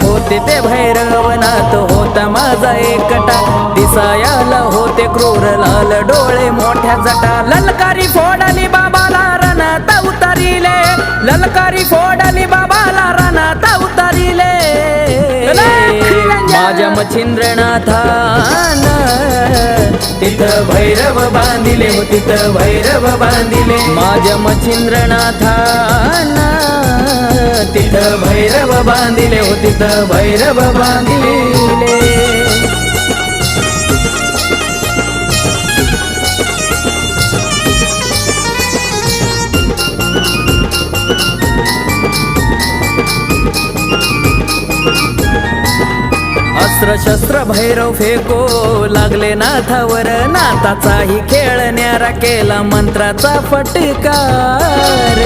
होते ते भैरवनाथ होता माझा एकटा दिसायाला होते क्रूर लाल डोळे मोठ्या जटा ललकारी फोडली बाबाला रणात उतरिले ललकारी फोडली बाबाला रणात उतरिले माझ्या मच्छिंद्रनाथान तिथं भैरव बांधिले हो तिथं भैरव बांधिले माझ्या मच्छिंद्रनाथान तिथं भैरव बांधिले हो तिथं भैरव बांधिले अस्त्र शस्त्र भैरव फेको लागले नाथावर नाथाचाही खेळ न्यारा केला मंत्राचा फटकार